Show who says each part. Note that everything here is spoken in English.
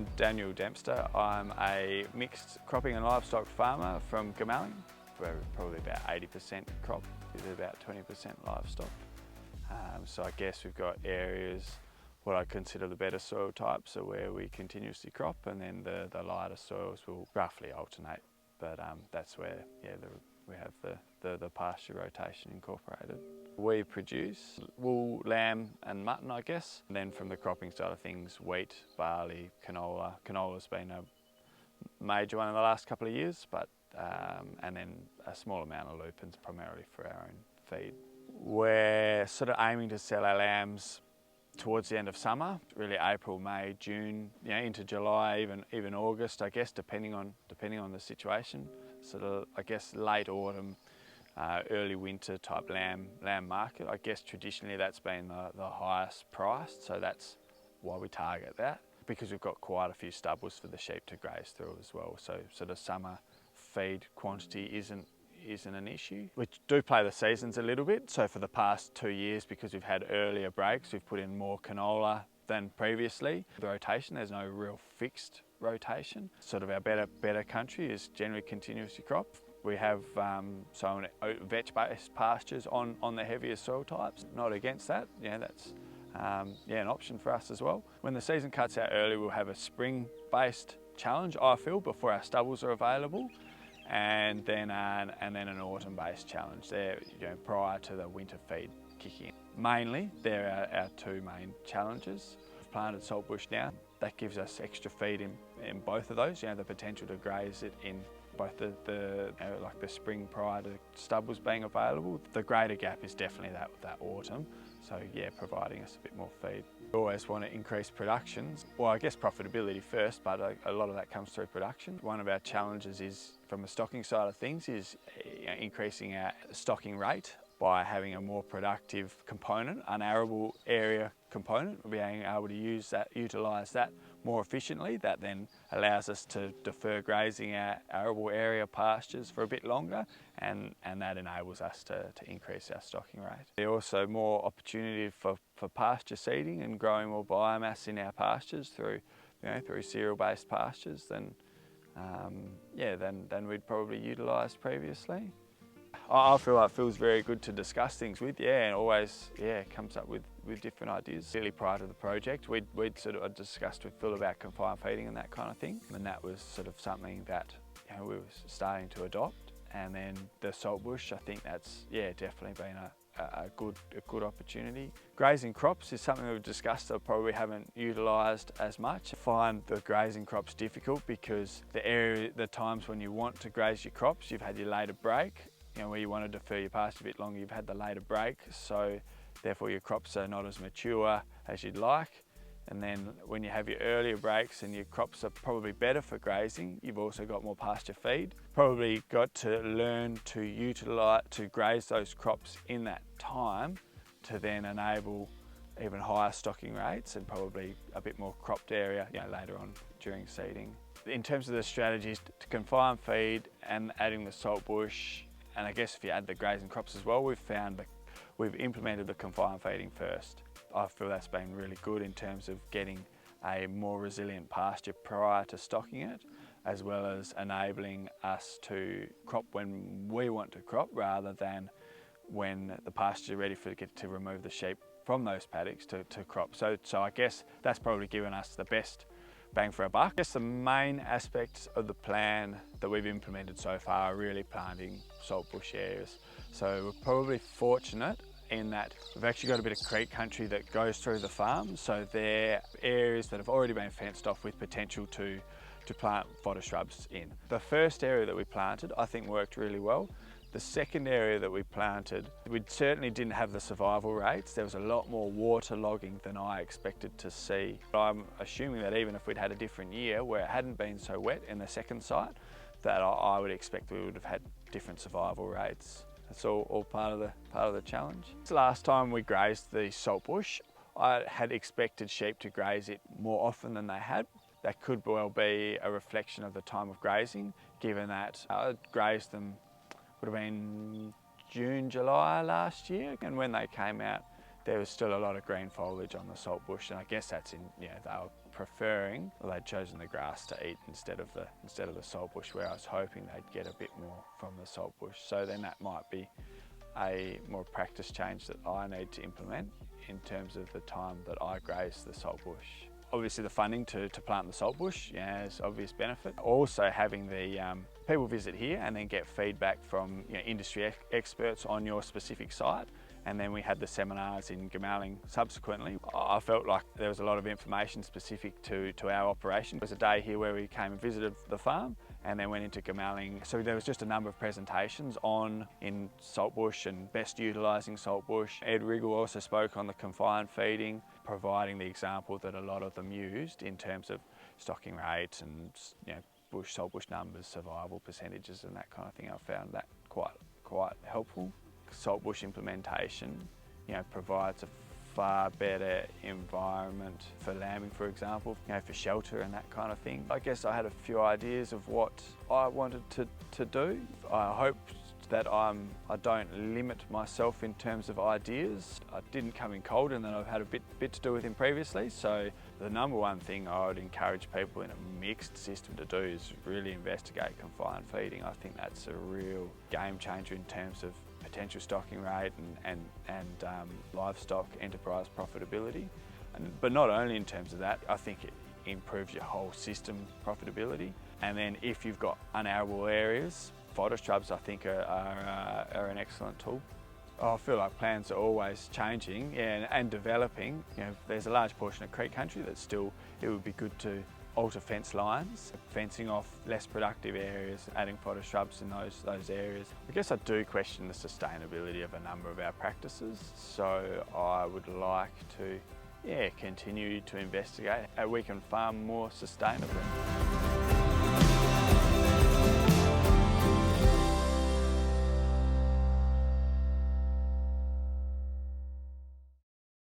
Speaker 1: I'm Daniel Dempster. I'm a mixed cropping and livestock farmer from Goomalling. We're probably about 80% crop, with about 20% livestock. So I guess we've got areas, what I consider the better soil types are where we continuously crop, and then the lighter soils will roughly alternate. But that's where we have the pasture rotation incorporated. We produce wool, lamb and mutton, I guess. And then from the cropping side of things, wheat, barley, canola. Canola's been a major one in the last couple of years, but and then a small amount of lupins, primarily for our own feed. We're sort of aiming to sell our lambs towards the end of summer, really April, May, June, into July, even August, I guess, depending on the situation. Sort of, I guess, late autumn, early winter type lamb market. I guess traditionally that's been the highest priced, so that's why we target that, because we've got quite a few stubbles for the sheep to graze through as well. So sort of summer feed quantity isn't an issue. We do play the seasons a little bit, so for the past 2 years, because we've had earlier breaks, we've put in more canola than previously. The rotation, there's no real fixed rotation. Sort of our better country is generally continuously crop. We have some vetch-based pastures on the heavier soil types. Not against that, that's an option for us as well. When the season cuts out early, we'll have a spring-based challenge, I feel, before our stubbles are available. And then an autumn-based challenge there, prior to the winter feed kicking in. Mainly, they're our two main challenges. We've planted saltbush now. That gives us extra feed in both of those. The potential to graze it in both like the spring prior to stubbles being available. The greater gap is definitely that autumn. So providing us a bit more feed. We always want to increase productions. Well, I guess profitability first, but a lot of that comes through production. One of our challenges is, from the stocking side of things, is increasing our stocking rate by having a more productive component, an arable area component, being able to utilise that more efficiently. That then allows us to defer grazing our arable area pastures for a bit longer, and that enables us to increase our stocking rate. There's also more opportunity for pasture seeding and growing more biomass in our pastures through cereal-based pastures than we'd probably utilised previously. I feel like Phil's very good to discuss things with, and always comes up with different ideas. Really prior to the project, we'd sort of discussed with Phil about confined feeding and that kind of thing, and that was sort of something that we were starting to adopt. And then the saltbush, I think that's definitely been a good opportunity. Grazing crops is something we've discussed that probably haven't utilised as much. I find the grazing crops difficult because the times when you want to graze your crops, you've had your later break. Where you want to defer your pasture a bit longer, you've had the later break, so therefore your crops are not as mature as you'd like. And then when you have your earlier breaks and your crops are probably better for grazing, you've also got more pasture feed. Probably got to learn to graze those crops in that time to then enable even higher stocking rates and probably a bit more cropped area later on during seeding. In terms of the strategies to confine feed and adding the saltbush, and I guess if you add the grazing crops as well, we've implemented the confined feeding first. I feel that's been really good in terms of getting a more resilient pasture prior to stocking it, as well as enabling us to crop when we want to crop rather than when the pasture is ready to remove the sheep from those paddocks to crop. So I guess that's probably given us the best bang for our buck. I guess the main aspects of the plan that we've implemented so far are really planting saltbush areas. So we're probably fortunate in that we've actually got a bit of creek country that goes through the farm. So they're areas that have already been fenced off with potential to plant fodder shrubs in. The first area that we planted, I think, worked really well. The second area that we planted, we certainly didn't have the survival rates. There was a lot more water logging than I expected to see. I'm assuming that even if we'd had a different year where it hadn't been so wet in the second site, that I would expect we would have had different survival rates. That's all part of the challenge. The last time we grazed the saltbush, I had expected sheep to graze it more often than they had. That could well be a reflection of the time of grazing, given that I grazed them would have been June, July last year, and when they came out there was still a lot of green foliage on the saltbush, and I guess that's they were preferring, well, they'd chosen the grass to eat instead of the saltbush, where I was hoping they'd get a bit more from the saltbush. So then that might be a more practice change that I need to implement in terms of the time that I graze the saltbush. Obviously the funding to plant the saltbush, is obvious benefit. Also having the people visit here and then get feedback from industry experts on your specific site. And then we had the seminars in Goomalling subsequently. I felt like there was a lot of information specific to our operation. There was a day here where we came and visited the farm and then went into Goomalling. So there was just a number of presentations in saltbush and best utilising saltbush. Ed Riggle also spoke on the confined feeding, providing the example that a lot of them used in terms of stocking rates and saltbush numbers, survival percentages and that kind of thing. I found that quite helpful. Saltbush implementation, provides a far better environment for lambing, for example, for shelter and that kind of thing. I guess I had a few ideas of what I wanted to do. I hope that I don't limit myself in terms of ideas. I didn't come in cold, and then I've had a bit to do with him previously. So the number one thing I would encourage people in a mixed system to do is really investigate confined feeding. I think that's a real game changer in terms of potential stocking rate and livestock enterprise profitability. But not only in terms of that, I think it improves your whole system profitability. And then if you've got unarable areas, fodder shrubs I think are an excellent tool. I feel like plans are always changing and developing. There's a large portion of creek country that still, it would be good to alter fence lines, fencing off less productive areas, adding fodder shrubs in those areas. I guess I do question the sustainability of a number of our practices, so I would like to continue to investigate how we can farm more sustainably.